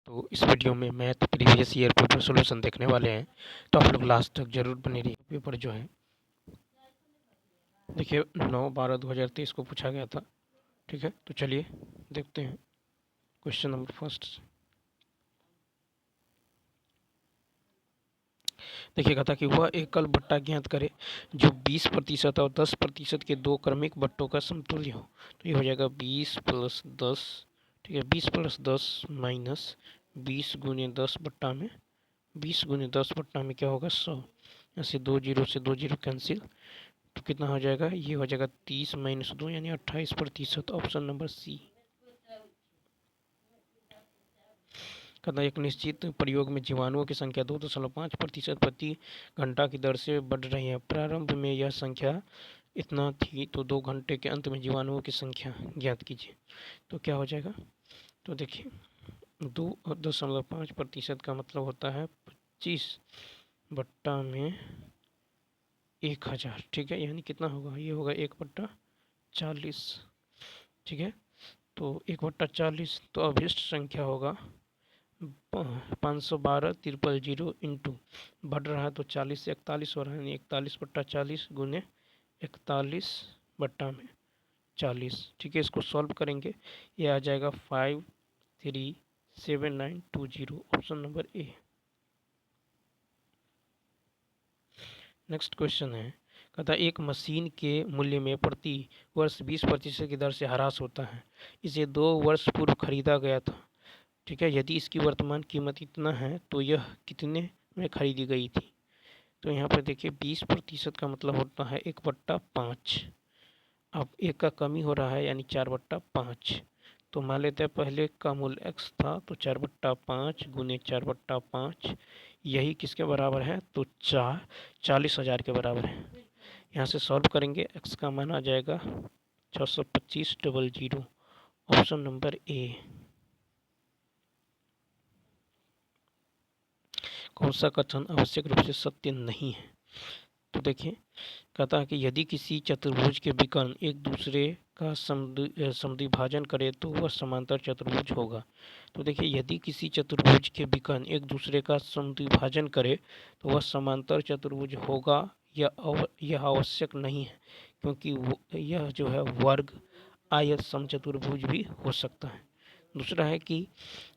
तो इस वीडियो में math previous year paper solution देखने वाले हैं, तो आप लोग लास्ट तक जरूर बने रहिए। पेपर जो है देखिए 9/12/2023 को पूछा गया था। ठीक है, तो चलिए देखते हैं क्वेश्चन नंबर फर्स्ट। देखिएगा था कि वह एकल बट्टा ज्ञात करे जो 20% और 10% के दो क्रमिक बट्टों का समतुल्य हो। तो ये हो जाएगा 20 + 10। ठीक है, 20 + 10 माइनस 20 × 10 बट्टा में 20 × 10 बट्टा में क्या होगा 100। ऐसे 2 जीरो से 2 जीरो कैंसिल, तो कितना हो जाएगा, ये हो जाएगा 30 - 2 यानी 28%। Option number C. कहता एक निश्चित प्रयोग में जीवाणुओं की संख्या 2.5% प्रति घंटा की दर से बढ़ रही है। प्रारंभ में यह संख्या इतना थी, तो 2 घंटे के अंत में जीवाणुओं की संख्या ज्ञात कीजिए। तो क्या हो जाएगा, तो देखिए 2.5% का मतलब होता है 25 बट्टा में 1000। ठीक है, यानी कितना होगा, ये होगा 1/40। ठीक है, तो 1/40, तो अभिष्ट संख्या होगा 512 000 इंटू बढ़ रहा है तो 40 से 41 हो रहा है, यानी 41/40 गुने 41 बट्टा में 40। ठीक है, इसको सॉल्व करेंगे, ये आ जाएगा 537920। Option number A. Next question है, कहता एक मशीन के मूल्य में प्रति वर्ष 20% की दर से ह्रास होता है। इसे 2 वर्ष पूर्व खरीदा गया था। ठीक है, यदि इसकी वर्तमान कीमत इतना है तो यह कितने में खरीदी गई थी। तो यहाँ पर देखिए 20% का मतलब होता है 1/5। अब एक का कमी हो रहा है यानी 4/5। तो मान लेते हैं पहले का मूल्य x था, तो 4/5 गुने 4/5 यही किसके बराबर है, तो 40,000 के बराबर है। यहाँ से सॉल्व करेंगे, x का मान आ जाएगा 625,000। Option number A. कौन सा कथन आवश्यक रूप से सत्य नहीं है। तो देखिए कहता है कि यदि किसी चतुर्भुज के विकर्ण एक दूसरे का समद्विभाजन करे तो वह समांतर चतुर्भुज होगा। तो देखिए यदि किसी चतुर्भुज के विकर्ण एक दूसरे का समद्विभाजन करे तो वह समांतर चतुर्भुज होगा, यह आवश्यक नहीं है, क्योंकि यह जो है वर्ग आयत समचतुर्भुज भी हो सकता है। दूसरा है कि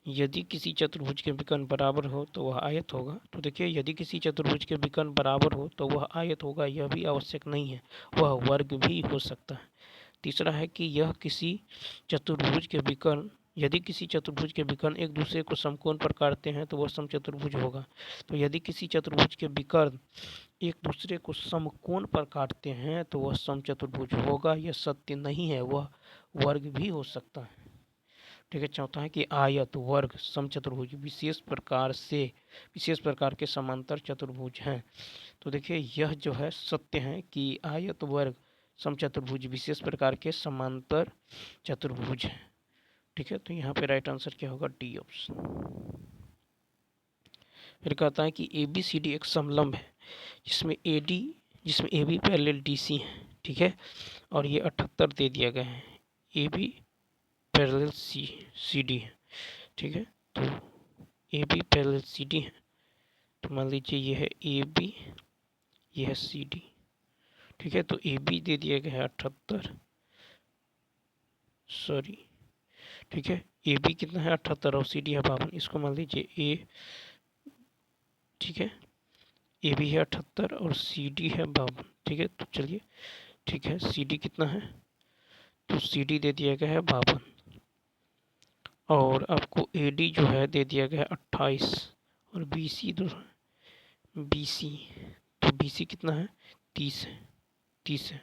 यदि किसी चतुर्भुज के विकर्ण बराबर हो तो वह आयत होगा। तो देखिए यदि किसी चतुर्भुज के विकर्ण बराबर हो तो वह आयत होगा, यह भी आवश्यक नहीं है, वह वर्ग भी हो सकता है। तीसरा है कि यह किसी चतुर्भुज के विकर्ण यदि किसी चतुर्भुज के विकर्ण एक दूसरे को समकोण पर काटते हैं तो वह समचतुर्भुज होगा। तो यदि किसी चतुर्भुज के विकर्ण एक दूसरे को समकोण पर काटते हैं तो वह समचतुर्भुज होगा, यह सत्य नहीं है, वह वर्ग भी हो सकता है। ठीक है, चौथा है कि आयत वर्ग समचतुर्भुज विशेष प्रकार के समांतर चतुर्भुज हैं। तो देखिए यह जो है सत्य है कि आयत वर्ग समचतुर्भुज विशेष प्रकार के समांतर चतुर्भुज हैं। ठीक है, तो यहाँ पे राइट आंसर क्या होगा, डी ऑप्शन। फिर कहता है कि ABCD एक समलंब है जिसमें AB पैरेलल DC है। ठीक है, और ये 78 दे दिया गया है, AB पैरेलल CD है। ठीक है, तो AB पैरेलल CD है, तो मान लीजिए ये है AB, ये है CD। ठीक है, तो AB दे दिया गया है 78, सॉरी। ठीक है, AB कितना है 78 और CD है 52, इसको मान लीजिए A। ठीक है, AB है 78 और CD है 52। ठीक है, तो चलिए ठीक है, CD कितना है, तो CD दे दिया गया है 52 और आपको AD जो है दे दिया गया है 28 और BC तो BC कितना है 30 है।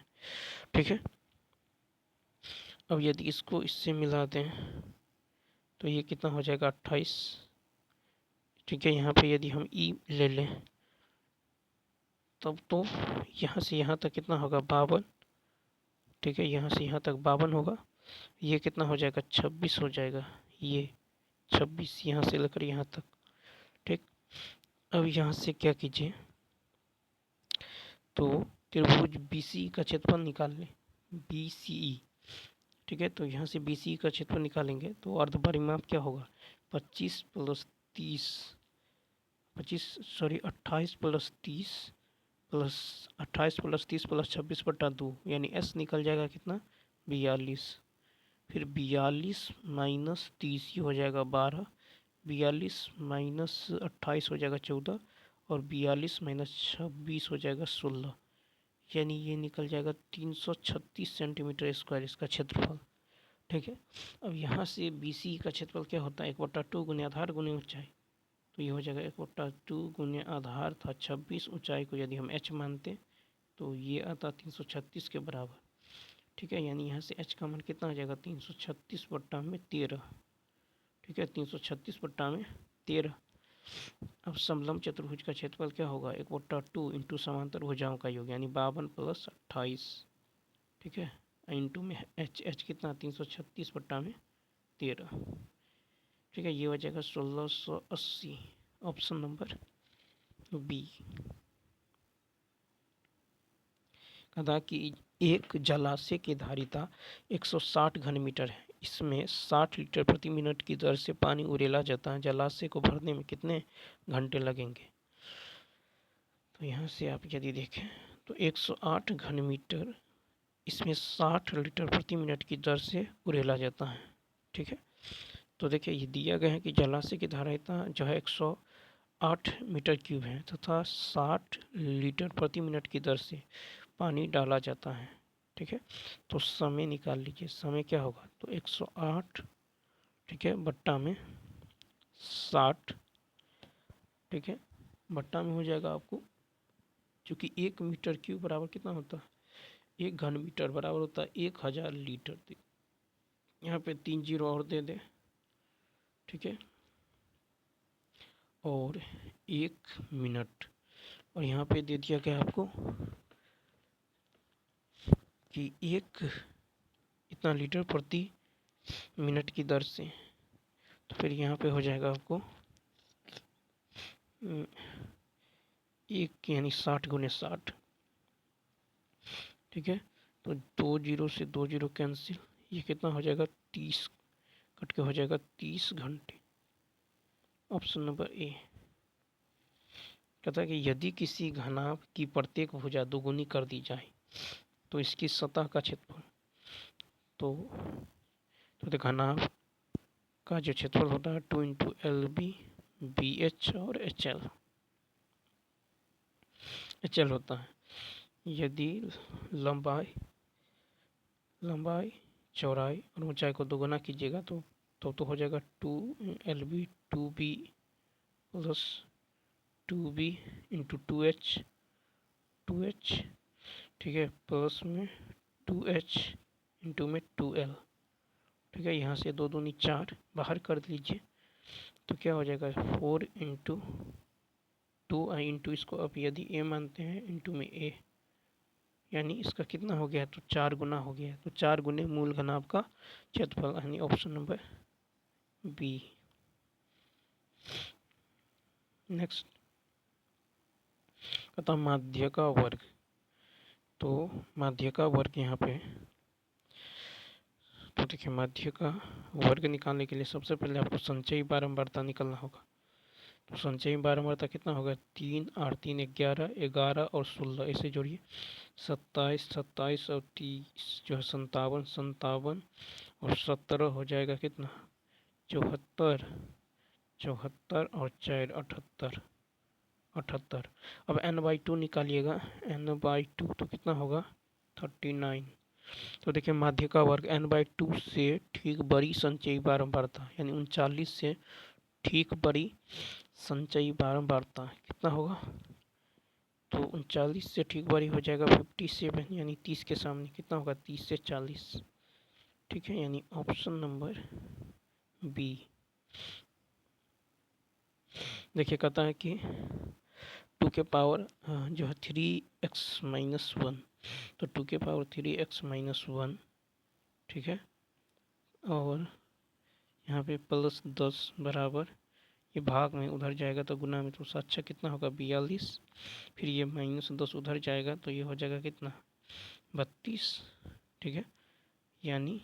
ठीक है, अब यदि इसको इससे मिला दें तो ये कितना हो जाएगा 28। ठीक है, यहाँ पे यदि हम E ले लें तब तो यहाँ से यहाँ तक कितना होगा 52। ठीक है, यहाँ से यहाँ तक 52 होगा, ये कितना हो जाएगा 26 हो जाएगा, ये 26 यहाँ से लेकर यहाँ तक। ठीक, अब यहाँ से क्या कीजिए, तो त्रिभुज BC का क्षेत्रफल निकाल लें, BCE। ठीक है, तो यहाँ से BCE का क्षेत्रफल निकालेंगे तो अर्धपरिमाप क्या होगा 25 plus 30 28 plus 30 plus 28 plus 30 plus 26/2 यानी s निकल जाएगा कितना 42। फिर 42 माइनस 30 हो जाएगा 12, 42 माइनस 28 हो जाएगा 14 और 42 माइनस 26 हो जाएगा 16, यानी ये निकल जाएगा 336 सेंटीमीटर स्क्वायर इसका क्षेत्रफल। ठीक है, अब यहाँ से BC का क्षेत्रफल क्या होता है 1/2 गुने आधार गुने ऊंचाई, तो ये हो जाएगा 1/2 गुने आधार था 26, ऊंचाई को यदि हम h मानते तो ये आता 336 के बराबर। ठीक है, यानी यहाँ से h का मान कितना आ जाएगा 336/13। ठीक है, 336/13। अब समलंब चतुर्भुज का क्षेत्रफल क्या होगा 1/2 इंटू समांतर भुजाओं का योग यानी 52 प्लस 28। ठीक है, इंटू में h कितना 336/13। ठीक है, ये हो जाएगा 1680, ऑप्शन नंबर बी। कहा कि एक जलाशय की धारिता 160 घन मीटर है, इसमें 60 लीटर प्रति मिनट की दर से पानी उड़ेला जाता है, जलाशय को भरने में कितने घंटे लगेंगे। तो यहाँ से आप यदि देखें तो 108 घन मीटर, इसमें 60 लीटर प्रति मिनट की दर से उड़ेला जाता है। ठीक है, तो देखिए ये दिया गया है कि जलाशय की धारिता जो है 108 मीटर क्यूब है तथा 60 लीटर प्रति मिनट की दर से पानी डाला जाता है। ठीक है, तो समय निकाल लीजिए, समय क्या होगा तो 108 ठीक है बट्टा में 60। ठीक है, बट्टा में हो जाएगा आपको, क्योंकि 1 मीटर क्यूब बराबर कितना होता है 1 घन मीटर बराबर होता है 1000 लीटर। यहाँ पे 3 जीरो और दे दे। ठीक है, और 1 मिनट, और यहाँ पे दे दिया गया आपको कि 1 इतना लीटर प्रति मिनट की दर से, तो फिर यहाँ पे हो जाएगा आपको 1 यानी 60 गुने 60। ठीक है, तो 2 जीरो से 2 जीरो कैंसिल, ये कितना हो जाएगा 30 कट के हो जाएगा 30 घंटे, ऑप्शन नंबर ए। कहता है कि यदि किसी घनाभ की प्रत्येक भुजा दोगुनी कर दी जाए तो इसकी सतह का क्षेत्रफल, तो घनाभ का जो क्षेत्रफल होता है 2 इंटू LB BH और HL होता है। यदि लंबाई चौड़ाई और ऊंचाई को दोगुना कीजिएगा तो हो जाएगा 2LB 2B plus 2B into 2H। ठीक है, प्लस में 2H इंटू में 2L। ठीक है, यहाँ से 2 दूनी 4 बाहर कर लीजिए तो क्या हो जाएगा 4 इंटू 2 इंटू इसको अब यदि A मानते हैं इंटू में A, यानी इसका कितना हो गया तो 4 गुना हो गया, तो 4 गुने मूल घनाभ का क्षेत्रफल, यानी ऑप्शन नंबर बी। नेक्स्ट कहता माध्य का वर्ग, तो माध्य का वर्ग यहाँ पे, तो देखिए माध्य का वर्ग निकालने के लिए सबसे पहले आपको संचयी बारंबारता निकालना होगा। तो संचयी बारंबारता कितना होगा 3 8 3 11 11 और 16 ऐसे जोड़िए 27 27 और 30 जो है 57 57 और 17 हो जाएगा कितना 74 74 और 4 78 78। अब n/2 निकालिएगा, n/2 तो कितना होगा 39। तो देखिए माध्य का वर्ग n/2 से ठीक बड़ी संचयी बारंबारता यानी 39 से ठीक बड़ी संचयी बारंबारता कितना होगा, तो 39 से ठीक बड़ी हो जाएगा 57, यानी 30 के सामने कितना होगा 30 से 40। ठीक है, यानी ऑप्शन नंबर बी। देखिए कहता है कि 2 के पावर जो है 3x-1, तो 2 के पावर 3x-1। ठीक है, और यहाँ पे प्लस 10 बराबर, ये भाग में उधर जाएगा तो गुना में, तो 7 कितना होगा 42, फिर ये -10 उधर जाएगा तो ये हो जाएगा कितना 32। ठीक है, यानी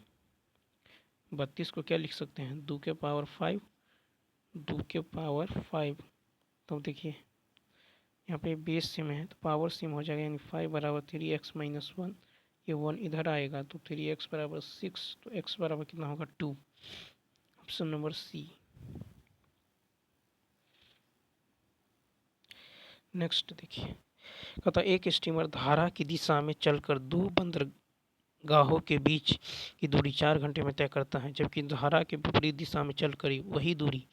32 को क्या लिख सकते हैं 2 के पावर 5 2 के पावर 5। तो देखिए यहाँ पे बेस सेम है तो पावर सेम हो जाएगा, यानी 5 बराबर 3x माइनस 1, ये 1 इधर आएगा तो 3x बराबर 6, तो x बराबर कितना होगा 2। ऑप्शन नंबर सी। नेक्स्ट देखिए, कहता एक स्टीमर धारा की दिशा में चलकर दो बंदरगाहों के बीच की दूरी 4 घंटे में तय करता है, जबकि धारा के विपरीत दिशा में चलकर वही दूरी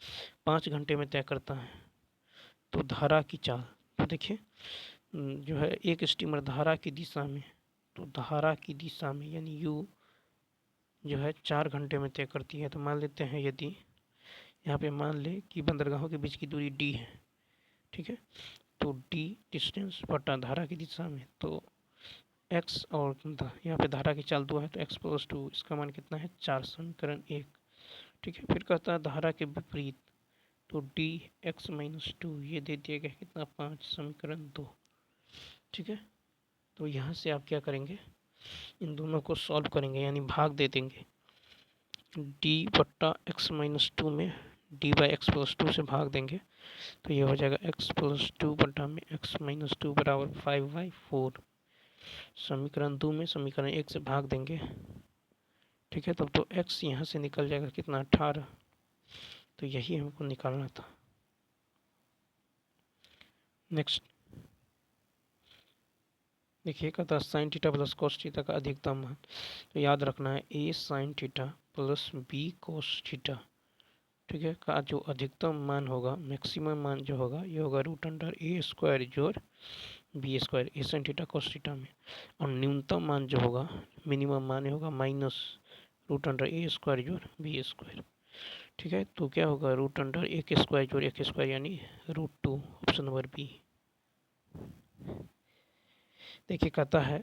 5 घंटे में तय करता है। तो धारा की चाल, तो देखिए जो है एक स्टीमर धारा की दिशा में, तो धारा की दिशा में यानी यू जो है 4 घंटे में तय करती है। तो मान लेते हैं यदि यहाँ पे मान ले कि बंदरगाहों के बीच की दूरी डी है, ठीक है, तो डी डिस्टेंस बटा धारा की दिशा में, तो एक्स और यहाँ पे धारा की चाल 2 है तो x प्लस 2, इसका मान कितना है 4, समीकरण 1। ठीक है, फिर कहता है धारा के विपरीत, तो डी एक्स माइनस 2, ये दे दिया गया कितना 5, समीकरण 2। ठीक है, तो यहाँ से आप क्या करेंगे, इन दोनों को सॉल्व करेंगे यानी भाग दे देंगे। डी बट्टा एक्स माइनस 2 में डी बाई एक्स प्लस 2 से भाग देंगे तो ये हो जाएगा x प्लस 2 बटा में x माइनस 2 बराबर 5/4। समीकरण 2 में समीकरण 1 से भाग देंगे, ठीक है, तब तो x यहाँ से निकल जाएगा कितना 18। तो यही हमको निकालना था। नेक्स्ट देखिए, कहता है sine theta plus cos theta का अधिकतम मान, तो याद रखना है a sine theta plus b cos theta, ठीक है, का जो अधिकतम मान होगा, मैक्सिमम मान जो होगा, ये होगा रूट अंडर ए स्क्वायर जोड़ बी स्क्वायर ए साइन थीटा कोस थीटा में, और न्यूनतम मान जो होगा, मिनिमम मान होगा माइनस रूट अंडर ए स्क्वायर जोड़ बी स्क्वायर। ठीक है, तो क्या होगा रूट अंडर ए के स्क्वायर जोड़ ए के स्क्वायर यानी √2, ऑप्शन नंबर बी। देखिए कहता है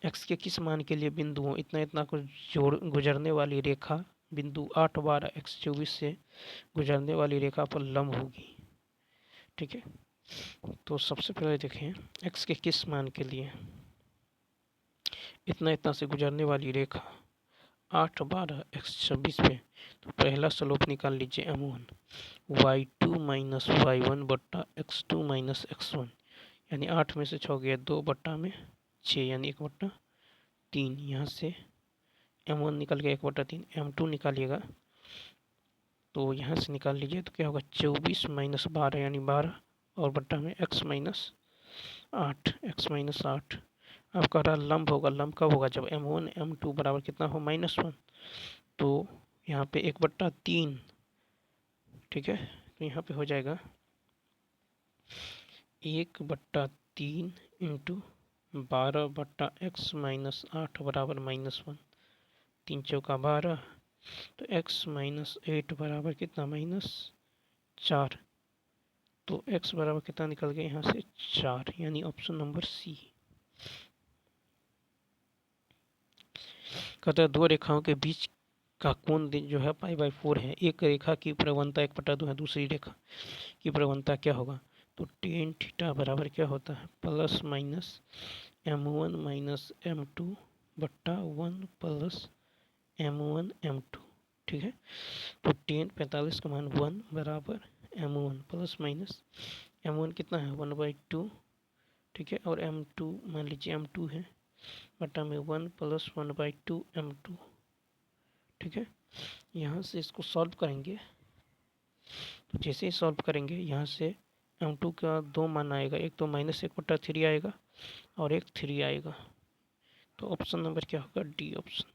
x के किस मान के लिए बिंदुओं इतना इतना को जोड़ गुजरने वाली रेखा बिंदु 8, 12, x 24 से गुजरने वाली रेखा पर लंब होगी। ठीक है, तो सबसे पहले देखें x के किस मान के लिए इतना इतना से गुजरने वाली रेखा 8, 12, x 26 पे, तो पहला स्लोप निकाल लीजिए m1 y2 माइनस y1 बट्टा x2 माइनस x1, यानी 8 में से 6 गया 2 बट्टा में 6 यानी 1/3। यहाँ से m1 निकल गया 1/3, m2 निकालिएगा तो यहाँ से निकाल लीजिए तो क्या होगा 24 माइनस 12 यानी 12 और बट्टा में x माइनस 8। अब कह रहा लंब होगा, लंब कब होगा जब m1 m2 बराबर कितना हो -1, तो यहाँ पे 1/3। ठीक है, तो यहाँ पे हो जाएगा 1/3 इंटू 12/x माइनस 8 बराबर -1, 3 चौका 12, तो x माइनस 8 बराबर कितना -4, तो x बराबर कितना निकल गया यहाँ से 4, यानी ऑप्शन नंबर सी। कहता है दो रेखाओं के बीच का कोण जो है π/4 है, एक रेखा की प्रवणता 1/2 है, दूसरी रेखा की प्रवणता क्या होगा, तो टेन थीटा बराबर क्या होता है plus minus m1 minus m2 बट्टा 1 प्लस m1 m2। ठीक है, तो टेन 45 का मान 1 बराबर m1 प्लस माइनस m1 कितना है 1/2, ठीक है, और m2 मान लीजिए m2 है बटा में 1 प्लस 1/2 m2। ठीक है, यहाँ से इसको सॉल्व करेंगे तो जैसे ही सॉल्व करेंगे यहाँ से m2 का 2 मान आएगा, एक तो -1/3 आएगा और एक 3 आएगा, तो ऑप्शन नंबर क्या होगा डी ऑप्शन।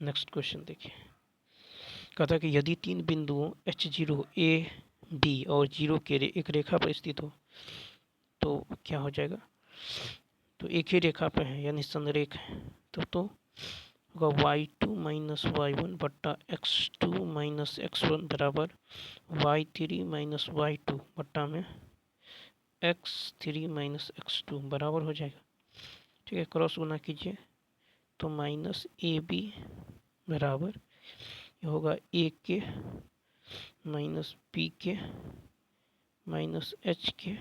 नेक्स्ट क्वेश्चन देखिए, कहता है कि यदि 3 बिंदुओं H0 A B और 0 के एक रेखा पर स्थित हो तो क्या हो जाएगा, तो एक ही रेखा पे है यानी संरेख है, तो होगा y2 माइनस y1 बट्टा x2 माइनस x1 बराबर y3 माइनस y2 बट्टा में x3 माइनस x2 बराबर हो जाएगा। ठीक है, क्रॉस गुना कीजिए तो माइनस AB बराबर ये होगा ए के माइनस बी के माइनस एच के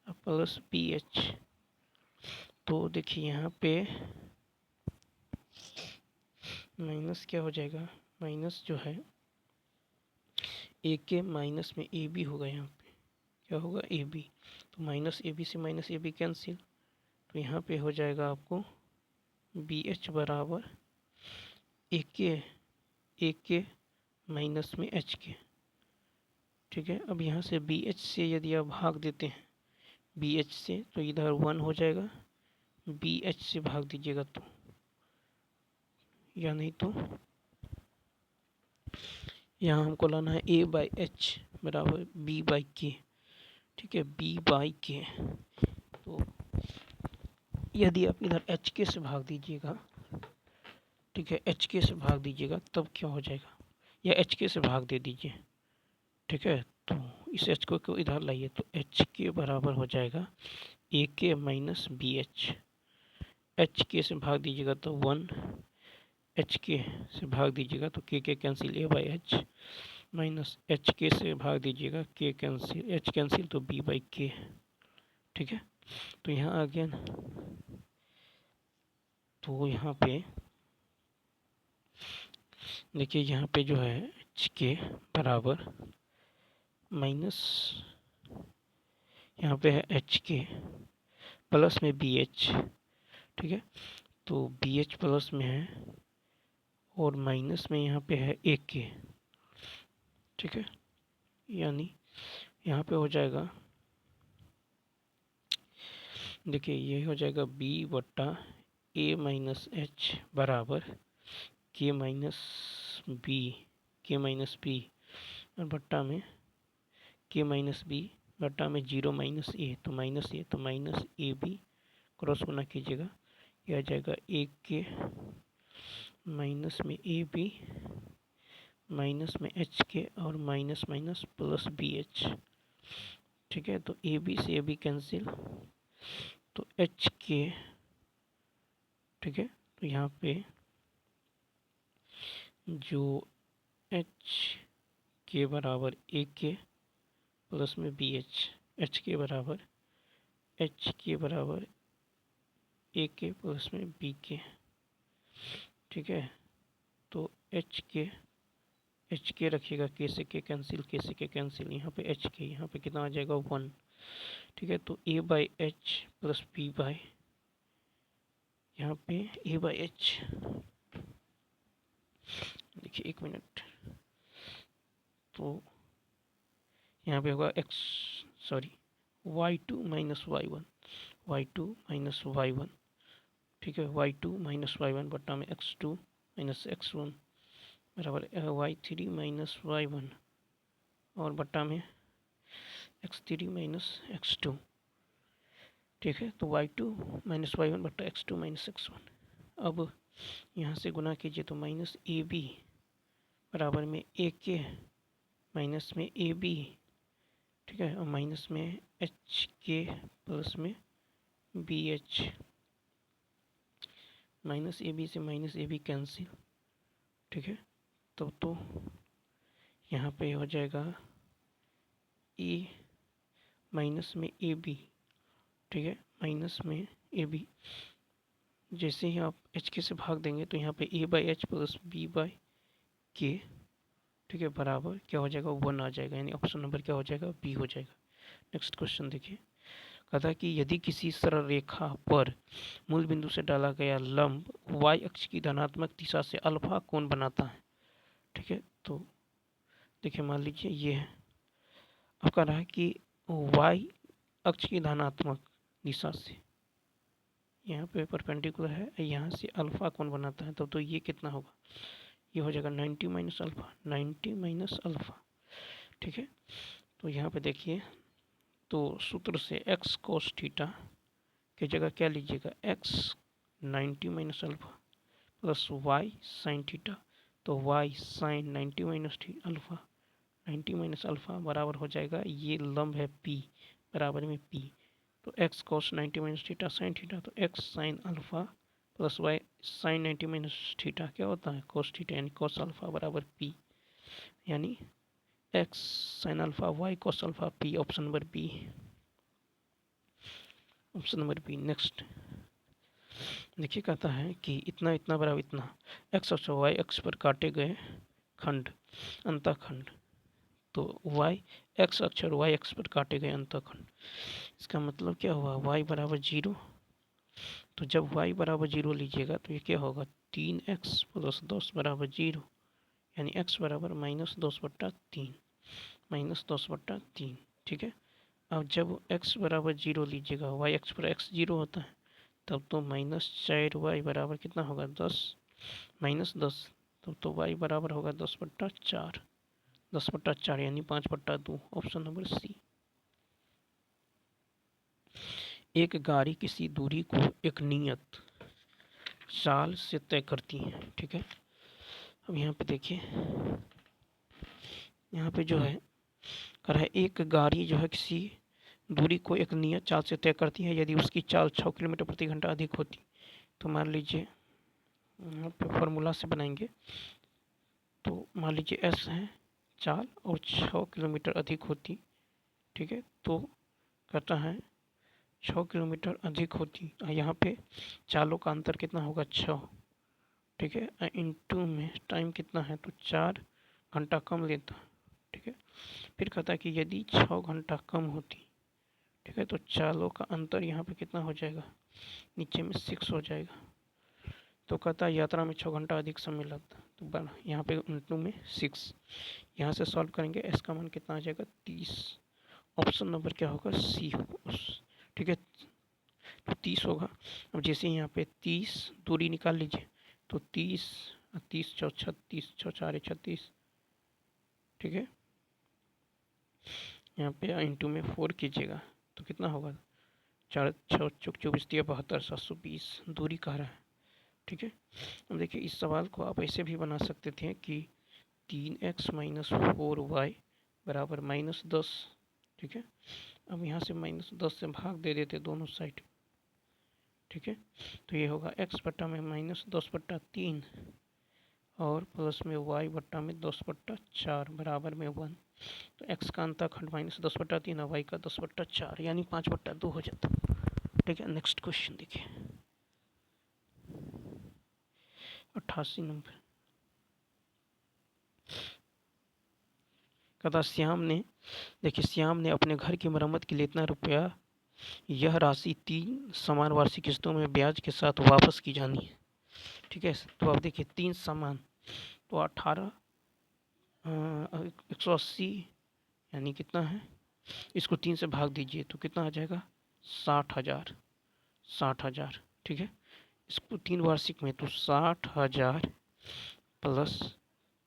प्लस BH। तो देखिए यहाँ पे माइनस क्या हो जाएगा माइनस जो है ए के माइनस में ए बी होगा, यहाँ पे क्या होगा ए बी, तो माइनस ए बी से माइनस ए बी कैंसिल, तो यहाँ पे हो जाएगा आपको बी एच बराबर ए के माइनस में एच के। ठीक है, अब यहाँ से बी एच से यदि आप भाग देते हैं बी एच से, तो इधर 1 हो जाएगा, बी एच से भाग दीजिएगा तो, या नहीं तो यहाँ हमको लाना है ए बाई एच बराबर बी बाई के। ठीक है, बी बाई के, तो यदि आप इधर एच के से भाग दीजिएगा, ठीक है, एच के से भाग दीजिएगा तब क्या हो जाएगा, या एच के से भाग दे दीजिए। ठीक है, तो इस एच को इधर लाइए, तो एच के बराबर हो जाएगा ए के माइनस बी एच। एच के से भाग दीजिएगा तो 1, एच के से भाग दीजिएगा तो के cancel, A by H minus H के से भाग दीजिएगा के कैंसिल, एच कैंसिल, तो बी बाई के। ठीक है, तो यहाँ आ गया ना, तो यहाँ पे देखिए, यहाँ पे जो है एच के बराबर माइनस, यहाँ पे है एच के प्लस में बी एच। ठीक है, तो बी एच प्लस में है और माइनस में यहाँ पे है ए के। ठीक है, यानी यहाँ पे हो जाएगा, देखिए ये हो जाएगा बी बट्टा ए माइनस एच बराबर के माइनस बी और बट्टा में के माइनस बी बट्टा में 0 माइनस ए, तो माइनस ए बी क्रॉस गुना कीजिएगा, यह आ जाएगा ए के माइनस में ए बी माइनस में एच के और minus minus plus B H. ठीक है, तो ए बी से ए बी कैंसिल, तो एच के। ठीक है, तो यहाँ पे जो एच के बराबर ए के प्लस में बी एच, एच के बराबर ए के प्लस में बी के। ठीक है, तो एच के रखिएगा, के से के कैंसिल, यहाँ पे एच के, यहाँ पे कितना आ जाएगा 1। ठीक है, तो A by H plus B by, यहाँ पे ए बाई एच, देखिए 1 मिनट, तो यहाँ पे होगा y2 माइनस y1, ठीक है, y2 माइनस y1 बट्टा में x2 माइनस x1 बराबर y3 माइनस y1 और बट्टा में x3 माइनस x2। ठीक है, तो y2 माइनस y1 बट्टा x2 माइनस x1। अब यहाँ से गुना कीजिए तो माइनस ए बी बराबर में ए के माइनस में ए बी। ठीक है, और माइनस में एच के प्लस में B H, minus A B से माइनस ए बी कैंसिल। ठीक है, तो यहाँ पे हो जाएगा ए माइनस में ए बी। ठीक है, माइनस में ए बी, जैसे ही आप एच के से भाग देंगे तो यहाँ पे A by H plus B by के। ठीक है, बराबर क्या हो जाएगा 1 आ जाएगा, यानी ऑप्शन नंबर क्या हो जाएगा बी हो जाएगा। नेक्स्ट क्वेश्चन देखिए, कहता है कि यदि किसी सरल रेखा पर मूल बिंदु से डाला गया लंब y अक्ष की धनात्मक दिशा से अल्फा कोण बनाता है। ठीक है, तो देखिए मान लीजिए ये है, अब कह रहा है कि y अक्ष की धनात्मक दिशा से, यहाँ पे परपेंडिकुलर है, यहाँ से अल्फा कोण बनाता है, तो ये कितना होगा, ये हो जाएगा 90 माइनस अल्फा। ठीक है, तो यहाँ पे देखिए, तो सूत्र से x कोस थीटा की जगह क्या लीजिएगा, x 90 minus alpha plus y sine theta, तो y sine 90 minus alpha 90 minus alpha बराबर हो जाएगा, ये लंब है p बराबर में p, तो x cos 90 minus theta sine theta, तो x sine alpha plus y sine 90 minus theta क्या होता है कोस थीटा, यानी कोस अल्फा बराबर p, यानी x sine alpha y cos alpha p, option number B, option number B. Next देखिए, कहता है कि इतना इतना बराबर इतना, एक्स और वाई अक्ष पर काटे गए खंड, अंतःखंड। तो y x अक्ष और y अक्ष पर काटे गए अंतःखंड। इसका मतलब क्या हुआ, y बराबर 0। तो जब y बराबर 0 लीजिएगा तो ये क्या होगा, 3x प्लस 10 बराबर 0, यानी x बराबर -10/3, -10/3। ठीक है। अब जब x बराबर 0 लीजिएगा, y अक्ष पर x 0 होता है, तब तो -4y बराबर कितना होगा, 10, -10, तब तो y बराबर होगा 10/4, 10/4 यानी 5/2, ऑप्शन नंबर सी। एक गाड़ी किसी दूरी को एक नियत चाल से तय करती है। ठीक है। अब यहाँ पे देखिए, यहाँ पे जो है कर है, एक गाड़ी जो है किसी दूरी को एक नियत चाल से तय करती है यदि उसकी चाल 6 किलोमीटर प्रति घंटा अधिक होती। तो मान लीजिए यहाँ पे फॉर्मूला से बनाएंगे, तो मान लीजिए एस है चाल और 6 किलोमीटर अधिक होती। ठीक है। तो कहता है 6 किलोमीटर अधिक होती, यहाँ पे चालों का अंतर कितना होगा, 6। ठीक है। इनटू में टाइम कितना है, तो 4 घंटा कम लेता। ठीक है। फिर कहता है कि यदि 6 घंटा कम होती, ठीक है, तो चालों का अंतर यहाँ पे कितना हो जाएगा, नीचे में 6 हो जाएगा। तो कहता है यात्रा में 6 घंटा अधिक समय लगता। तो बना यहाँ पे इनटू में 6, यहाँ से सॉल्व करेंगे, एस का मान कितना आ जाएगा, 30। ऑप्शन नंबर क्या होगा, सी होगा। ठीक है। तो 30 होगा। अब जैसे यहाँ पे 30 दूरी निकाल लीजिए, तो 30 30 चौ 36, 6 4 36। ठीक है। यहाँ पे इंटू में 4 कीजिएगा तो कितना होगा, 4 6 चौक 24 72 720 दूरी कह रहा है। ठीक है। अब देखिए इस सवाल को आप ऐसे भी बना सकते थे कि 3x - 4y बराबर -10। ठीक है। अब यहाँ से -10 से भाग दे देते दोनों साइड। ठीक है। तो ये होगा x बट्टा में -10/3 और प्लस में y बट्टा में 10/4 बराबर में 1। तो x का अंतःखंड -10/3 और y का 10/4 यानी 5/2 हो जाता। ठीक है। नेक्स्ट क्वेश्चन देखिए 88 नंबर। कहता श्याम ने, देखिए श्याम ने अपने घर की मरम्मत के लिए इतना रुपया, यह राशि 3 समान वार्षिक किस्तों में ब्याज के साथ वापस की जानी है। ठीक है। तो आप देखिए 3 समान, तो 18 180 यानी कितना है, इसको 3 से भाग दीजिए तो कितना आ जाएगा, 60,000, 60,000। ठीक है। इसको 3 वार्षिक में तो 60,000 प्लस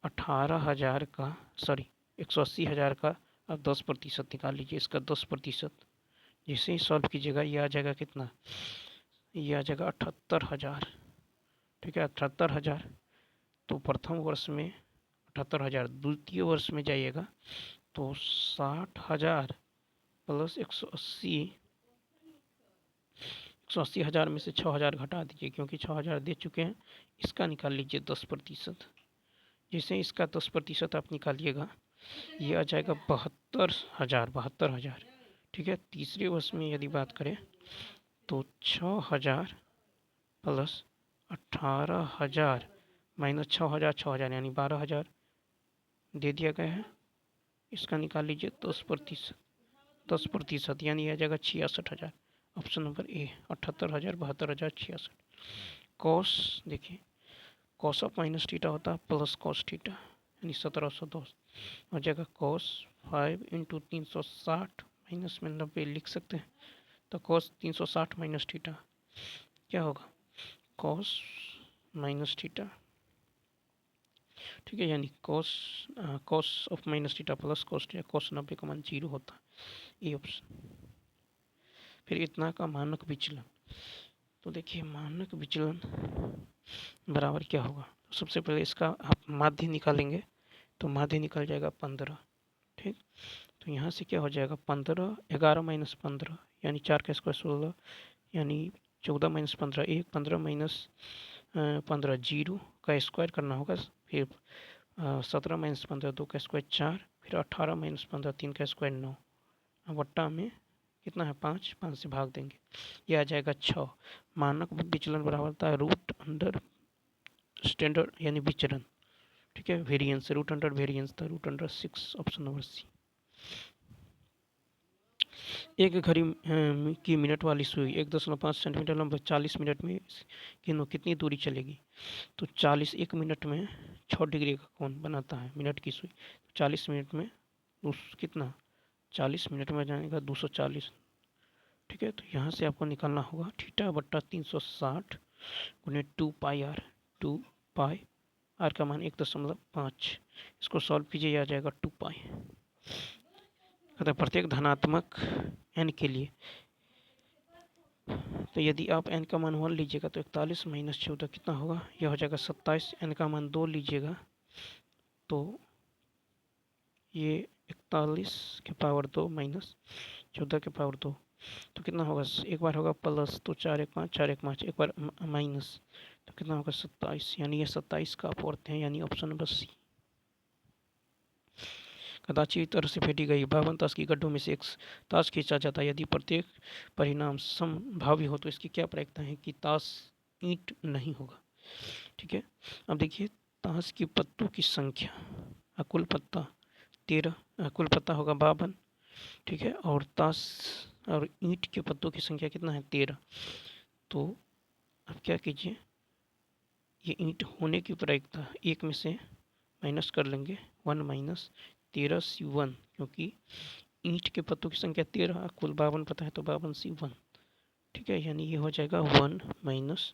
18,000 का, सॉरी 180,000 का अब 10% निकाल लीजिए, इसका 10%। जैसे ही सॉल्व कीजिएगा ये आ जाएगा कितना, ये आ जाएगा 78,000। ठीक है। 78,000। तो प्रथम वर्ष में 78,000, द्वितीय वर्ष में जाइएगा तो 60,000 प्लस 180,000 में से 6,000 घटा दीजिए क्योंकि 6,000 दे चुके हैं। इसका निकाल लीजिए 10%। जैसे इसका 10% आप निकालिएगा ये आ जाएगा 72,000, 72,000। ठीक है। तीसरे वर्ष में यदि बात करें तो 6,000 प्लस 18,000 माइनस 6,000, 6,000 यानी 12,000 दे दिया गया है। इसका निकाल लीजिए 10%, 10% यानी आ जाएगा 66,000। Option number A 78,000, 72,000, 66। कॉस देखिए, कॉस ऑफ माइनस थीटा होता है प्लस कॉस थीटा यानी 1710 हो जाएगा। कॉस 5 × 360 माइनस में 90 लिख सकते हैं। तो कॉस 360 माइनस थीटा क्या होगा, कॉस माइनस थीटा। ठीक है। यानी cos of minus theta plus cos theta, cos 90 का मान 0 होता है, ये ऑप्शन। फिर इतना का मानक विचलन। तो देखिए मानक विचलन बराबर क्या होगा, तो सबसे पहले इसका आप माध्य निकालेंगे तो माध्य निकल जाएगा 15। ठीक। तो यहाँ से क्या हो जाएगा, 15 11 माइनस 15 यानी 4 का स्क्वायर 16 यानी 14 माइनस 15 1, 15 माइनस 15 0 का स्क्वायर करना होगा। फिर 17 माइनस 15 2 का स्क्वायर 4, फिर 18 माइनस 15 3 का स्क्वायर 9, वट्टा में कितना है 5, 5 से भाग देंगे ये आ जाएगा 6। मानक विचलन बराबर होता है रूट अंडर स्टैंडर्ड यानी विचलन। ठीक है। वेरिएंस रूट अंडर वेरिएंस था root under 6, option number C. एक घड़ी की मिनट वाली सुई 1.5 सेंटीमीटर लंबा 40 मिनट में कितनी दूरी चलेगी? तो 40 एक मिनट में 6 डिग्री का कोण बनाता है मिनट की सुई। 40 मिनट में कितना 40 मिनट में जाएगा 240। ठीक है, तो यहाँ से आपको निकालना होगा थीटा बट्टा 360 गुने 2 पाई आर। 2 पाई आर का मान 1.5। इसको सॉल्व कीजिए, आ जाएगा 2 पाई। अतः प्रत्येक धनात्मक n के लिए, तो यदि आप n का मान 1 लीजिएगा तो 41 माइनस 14 कितना होगा? यह हो जाएगा 27। n का मान 2 लीजिएगा तो ये 41 के पावर 2 माइनस 14 के पावर 2 तो कितना होगा? एक बार होगा प्लस तो 4 1 5, 4 1 5, एक बार माइनस तो कितना होगा? 27। यानी ये 27 का अपवर्त है, यानी ऑप्शन नंबर सी। कदाचित तरह से फेंटी गई 52 ताश की गड्ढों में से एक ताश खींचा जाता है। यदि प्रत्येक परिणाम समभावी हो तो इसकी क्या प्रायिकता है कि ताश ईंट नहीं होगा? ठीक है, अब देखिए ताश की पत्तों की संख्या, कुल पत्ता 13, कुल पत्ता होगा 52। ठीक है, और ताश और ईंट के पत्तों की संख्या कितना है? 13। तो अब क्या कीजिए, ये ईंट होने की प्रायिकता एक में से माइनस कर लेंगे, 1 माइनस 13C1, क्योंकि ईंट के पत्तों की संख्या 13, कुल 52 पता है तो 52C1। ठीक है, यानी ये हो जाएगा 1 माइनस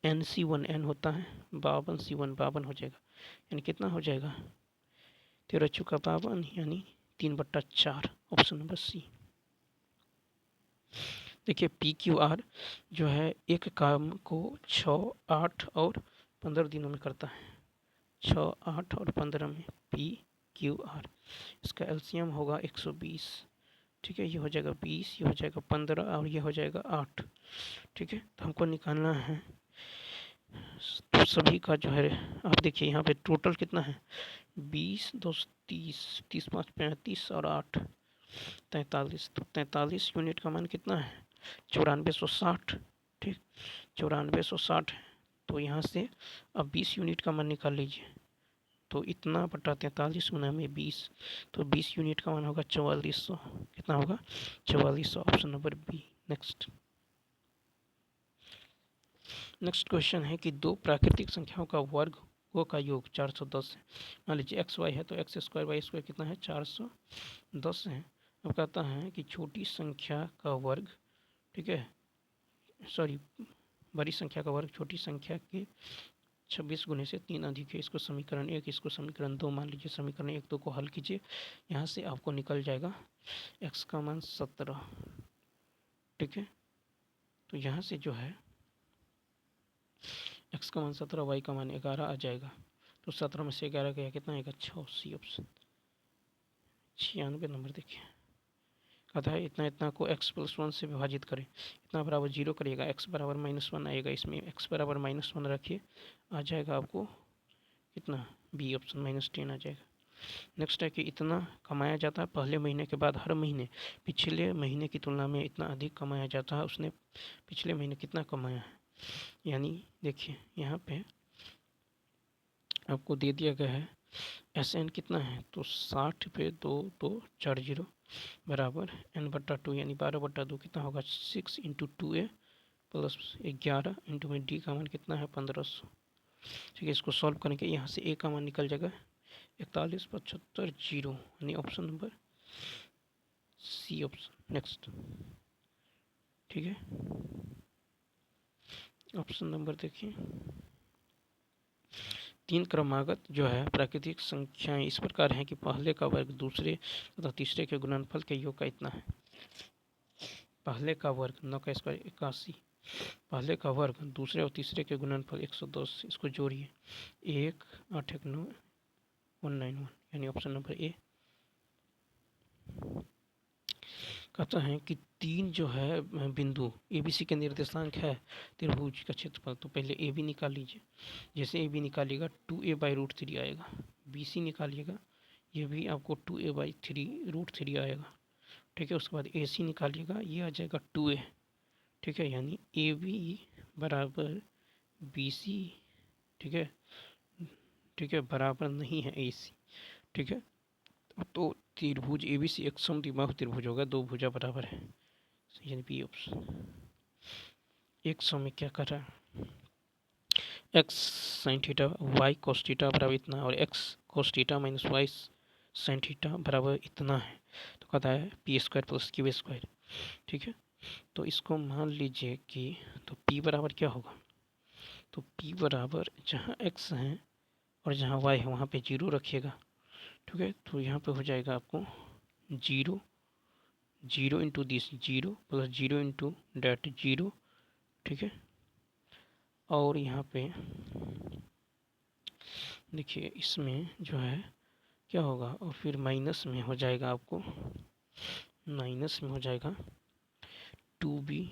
NC1, n होता है 52C1, 52 हो जाएगा। यानी कितना हो जाएगा? 13 चुका 52, यानी 3/4, ऑप्शन नंबर सी। देखिए PQR जो है एक काम को 6, 8 और 15 दिनों में करता है। 6, 8 और 15 में PQR, इसका एलसीएम होगा 120। ठीक है, ये हो जाएगा 20, ये हो जाएगा 15 और ये हो जाएगा 8। ठीक है, तो हमको निकालना है तो सभी का जो है, आप देखिए यहाँ पे टोटल कितना है? 20 2 30, 30 5 35 और 8 43। तो 43 यूनिट का मान कितना है? 9460। ठीक, 9460 है। तो यहाँ से अब 20 यूनिट का मान निकाल लीजिए, तो इतना बटा 43 गुना में 20, तो 20 यूनिट का मान होगा 4400। कितना होगा? 4400, option number B. Next question है कि दो प्राकृतिक संख्याओं का वर्गों का योग 410 है। मान लीजिए एक्स वाई है तो एक्स स्क्वायर वाई स्क्वायर कितना है? 410 है। अब कहता है कि छोटी संख्या का वर्ग, ठीक है, सॉरी, बड़ी संख्या का वर्ग छोटी संख्या के 26 गुने से 3 अधिक है। इसको समीकरण 1, इसको समीकरण 2 मान लीजिए। समीकरण 1 2 को हल कीजिए, यहाँ से आपको निकल जाएगा x का मान 17। ठीक है, तो यहाँ से जो है x का मान 17, y का मान 11 आ जाएगा। तो 17 में से 11 गया, कितना आएगा? 6, सी ऑप्शन। 96 नंबर देखिए, कहता है इतना इतना को x + 1 से विभाजित करें, इतना बराबर 0 करिएगा, x बराबर -1 आएगा। इसमें x बराबर -1 रखिए, आ जाएगा आपको कितना? बी ऑप्शन, -10 आ जाएगा। नेक्स्ट है कि इतना कमाया जाता है पहले महीने के बाद हर महीने पिछले महीने की तुलना में इतना अधिक कमाया जाता है। उसने पिछले महीने कितना कमाया है? यानी देखिए यहाँ पे आपको दे दिया गया है SN कितना है, तो 60 पे 2 2 4 0 बराबर n/2, यानी 12/2 कितना होगा? 6 × 2a + 11 इंटू में d का मान कितना है? 1500। ठीक है, इसको सॉल्व करेंगे, यहाँ से a का मान निकल जाएगा 41 75 0, यानी option number C option. Next, ठीक है, ऑप्शन नंबर देखिए, 3 क्रमागत जो है प्राकृतिक संख्याएं इस प्रकार हैं कि पहले का वर्ग दूसरे तथा तीसरे के गुणनफल के योग का इतना है। पहले का वर्ग 9 का स्क्वायर 81, पहले का वर्ग दूसरे और तीसरे के गुणनफल 110, इसको जोड़िए 1 8 1 9 191, यानी ऑप्शन नंबर ए। कहता है कि 3 जो है बिंदु ABC के निर्देशांक है त्रिभुज का क्षेत्रफल। तो पहले AB निकाल लीजिए, जैसे AB निकालिएगा 2a/√3 आएगा। BC निकालिएगा, ये भी आपको 2a/3√3 आएगा। ठीक है, उसके बाद AC निकालिएगा, ये आ जाएगा 2a। ठीक है, यानी AB बराबर BC। ठीक है, ठीक है, बराबर नहीं है ए सी। ठीक है, तो त्रिभुज ए बी सी एक समद्विबाहु त्रिभुज होगा, दो भुजा बराबर है, यानी बी ऑप्शन। 100 में क्या कर रहा है, X sine theta Y cos theta बराबर इतना, और X cos theta minus Y sine theta बराबर इतना है। तो कहता है P square plus Q square. ठीक है, तो इसको मान लीजिए कि तो पी बराबर क्या होगा, तो पी बराबर जहाँ एक्स है और जहाँ वाई है वहाँ पे जीरो रखिएगा। ठीक है, तो यहाँ पे हो जाएगा आपको zero, zero into this zero plus zero into that zero. ठीक है, और यहाँ पे देखिए इसमें जो है क्या होगा, और फिर माइनस में हो जाएगा आपको, माइनस में हो जाएगा 2b।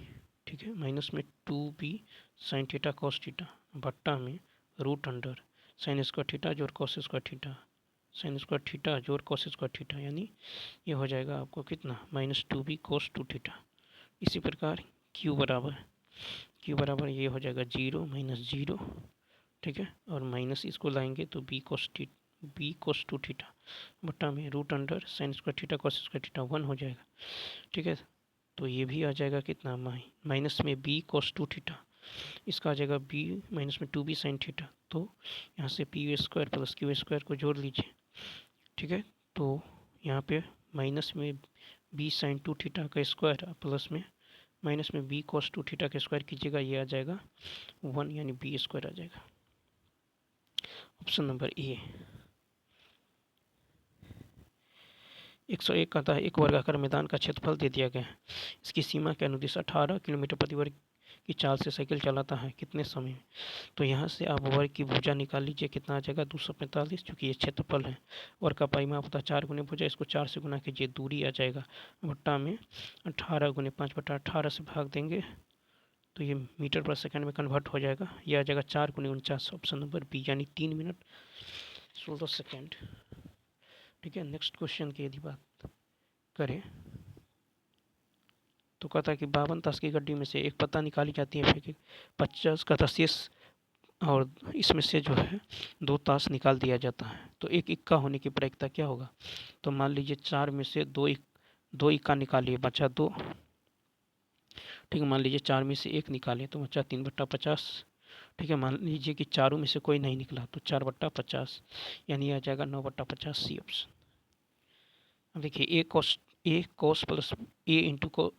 ठीक है, माइनस में 2b sine theta cos theta बट्टा में root under sine square theta जोड़ cos square theta, sine square theta जोड़ कॉस स्क्वायर थीटा, यानी ये हो जाएगा आपको कितना, माइनस 2b कॉस 2 थीटा। इसी प्रकार q बराबर ये हो जाएगा जीरो माइनस जीरो। ठीक है, और माइनस इसको लाएंगे तो बी कोस 2 थीटा बट्टा में root under sine square theta cos square theta 1 हो जाएगा। ठीक है, तो ये भी आ जाएगा कितना, माइनस में बी कोस 2 थीटा, इसका आ जाएगा बी माइनस में 2b साइन थीटा। तो यहाँ से P square plus Q square को जोड़ लीजिए। ठीक है, तो यहाँ पे माइनस में बी साइन 2 थीटा का स्क्वायर प्लस में माइनस में बी कोस 2 थीटा का स्क्वायर कीजिएगा, ये आ जाएगा 1, यानी बी स्क्वायर आ जाएगा। Option number A. 101 कहता है एक वर्गाकार मैदान का क्षेत्रफल दे दिया गया है, इसकी सीमा के अनुदिश 18 किलोमीटर प्रति वर्ग की चाल से साइकिल चलाता है, कितने समय में। तो यहाँ से आप वर्ग की भुजा निकाल लीजिए, कितना आ जाएगा 245, क्योंकि ये क्षेत्रफल है। वर्ग का परिमाप होता है 4 गुने भुजा, इसको 4 से गुना कीजिए, दूरी आ जाएगा भट्टा में 18 गुने 5/18 से भाग देंगे तो ये मीटर पर सेकंड में कन्वर्ट हो जाएगा, ये आ जाएगा 4 गुने 49। ऑप्शन नंबर बी, यानी 3 मिनट 16 सेकेंड। ठीक है, नेक्स्ट क्वेश्चन की यदि बात करें तो कहता है कि 52 ताश की गड्डी में से एक पत्ता निकाली जाती है, फिर 50 का शेष, और इसमें से जो है 2 ताश निकाल दिया जाता है, तो एक इक्का होने की प्रायिकता क्या होगा। तो मान लीजिए 4 में से 2 इक्का निकालिए, बचा 2। ठीक है, मान लीजिए 4 में से 1 निकाले तो बचा 3/50। ठीक है, मान लीजिए कि चारों में से कोई नहीं निकला तो 4/50, यानी आ जाएगा 9/50, सी ऑप्शन। अब देखिए A cos plus A into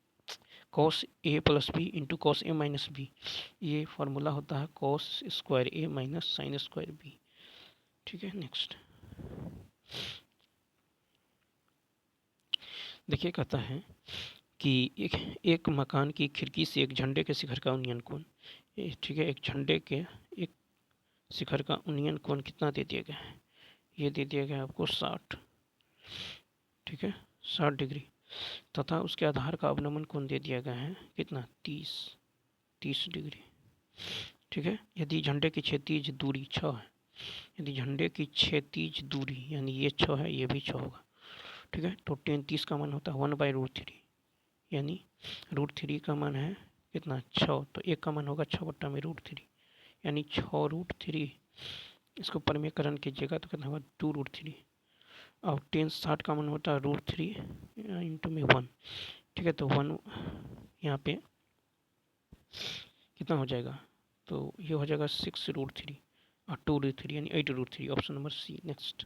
cos A plus B into cos A minus B, ये फार्मूला होता है cos square A minus sine square B. ठीक है, नेक्स्ट देखिए कहता है कि एक मकान की खिड़की से एक झंडे के शिखर का उन्नयन कोण, ठीक है, एक झंडे के एक शिखर का उन्नयन कोण कितना दे दिया गया है, ये दे दिया गया आपको 60। ठीक है, 60 डिग्री, तथा उसके आधार का अवनमन कोण दे दिया गया है कितना, 30 डिग्री। ठीक है, यदि झंडे की क्षैतिज दूरी 6 है, यदि झंडे की क्षैतिज दूरी यानी ये 6 है, ये भी 6 होगा। ठीक है, तो 30 का मान होता है 1/√3, यानी √3 का मान है कितना, 6, तो एक का मान होगा 6/√3, यानी 6√3। इसको परिमेयकरण कीजिएगा तो कितना होगा 2√3, और 60 का मान होता है √3 इंटू में 1। ठीक है, तो 1 यहाँ पे कितना हो जाएगा, तो ये हो जाएगा 6√3 और 2√3 यानी 8√3। ऑप्शन नंबर सी। नेक्स्ट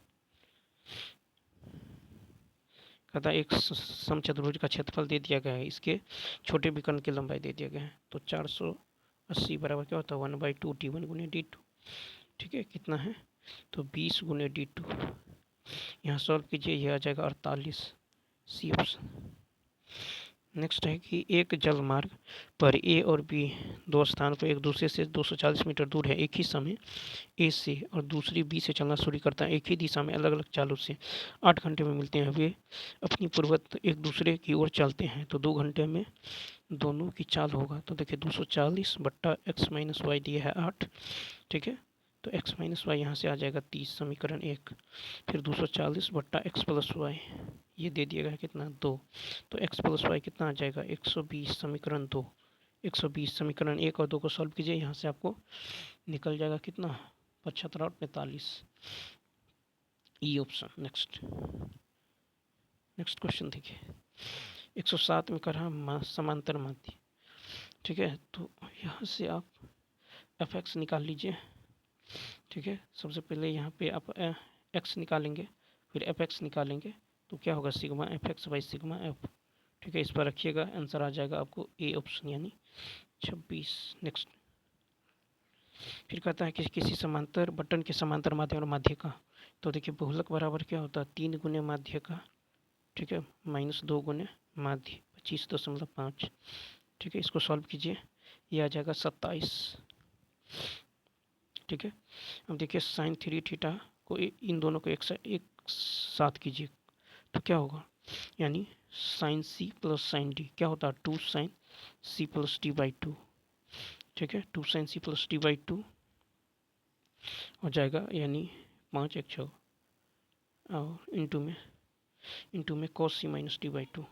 कहता है एक समचतुर्भुज का क्षेत्रफल दे दिया गया है, इसके छोटे विकर्ण की लंबाई दे दिया गया है, तो 480 बराबर क्या होता है 1/2 d1 गुने d2। ठीक है, कितना है, तो 20 गुने d2। यहाँ सॉल्व कीजिए, यह आ जाएगा 48, सी ऑप्शन। नेक्स्ट है कि एक जल मार्ग पर ए और बी दो स्थान पर एक दूसरे से 240 मीटर दूर है, एक ही समय ए से और दूसरी बी से चलना शुरू करता है, एक ही दिशा में अलग अलग चालों से 8 घंटे में मिलते हैं, वे अपनी पूर्वत एक दूसरे की ओर चलते हैं, तो 2 घंटे में दोनों की चाल होगा। तो देखिए 240 बट्टा x माइनस वाई दिया है 8। ठीक है, तो x माइनस वाई यहाँ से आ जाएगा 30, समीकरण 1। फिर 240 बट्टा x प्लस वाई, ये दे दिया गया कितना 2, तो x प्लस वाई कितना आ जाएगा 120, समीकरण 2। 120 समीकरण 1 और 2 को सॉल्व कीजिए, यहाँ से आपको निकल जाएगा कितना 75 और 45। E option. नेक्स्ट क्वेश्चन देखिए, 107 में कर रहा समांतर माध्य। ठीक है, तो यहाँ से आप एफ एक्स निकाल लीजिए। ठीक है, सबसे पहले यहाँ पे आप एक्स निकालेंगे, फिर एफ एक्स निकालेंगे, तो क्या होगा sigma F x by sigma F. ठीक है, इस पर रखिएगा, आंसर आ जाएगा आपको ए ऑप्शन यानी 26। नेक्स्ट, फिर कहता है कि किसी समांतर बटन के समांतर माध्य और माध्य का, तो देखिए बहुलक बराबर क्या होता है 3 गुने माध्य का। ठीक है, -2 गुने माध्य 25.5। ठीक है, इसको सॉल्व कीजिए, ये आ जाएगा 27। ठीक है, अब देखिए साइन 3 थीटा को इन दोनों को एक साथ कीजिए, तो क्या होगा, यानी sine C plus sine D क्या होता है 2 sine C plus D by 2। ठीक है, 2 sine C plus D by 2 हो जाएगा, यानी 5 1 6 और इंटू में cos C minus D by 2,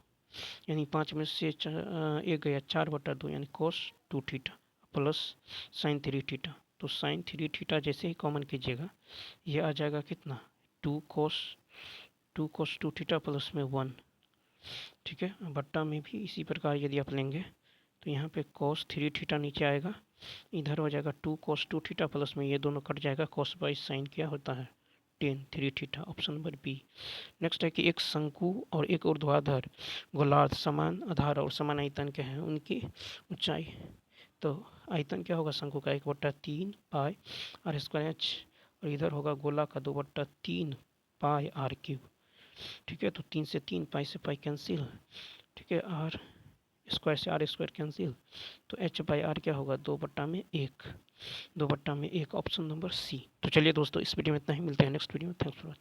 यानी 5 में से एक गया 4/2 यानी cos 2 theta plus sign 3 theta. तो साइन 3 थीटा जैसे ही कॉमन कीजिएगा, ये आ जाएगा कितना 2 cos 2 थीटा प्लस में 1। ठीक है, बट्टा में भी इसी प्रकार यदि आप लेंगे तो यहाँ पे cos 3 थीटा नीचे आएगा, इधर हो जाएगा 2 cos 2 थीटा प्लस में ये दोनों कट जाएगा, cos बाई साइन क्या होता है 10 3 theta, option number B. Next है कि एक शंकु और एक ऊर्ध्वाधर गोलार्ध समान आधार और समान आयतन के हैं, उनकी ऊंचाई। तो आयतन क्या होगा शंकु का 1/3 पाई आर स्क्वायर एच, और इधर होगा गोला का 2/3 पाई आर क्यूब। ठीक है, तो 3 से 3 पाई से पाई कैंसिल। ठीक है, आर स्क्वायर से आर स्क्वायर कैंसिल, तो एच बाई आर क्या होगा 2/1, 2/1, ऑप्शन नंबर सी। तो चलिए दोस्तों, इस वीडियो में इतना ही, मिलते हैं नेक्स्ट वीडियो में। Thanks for watching.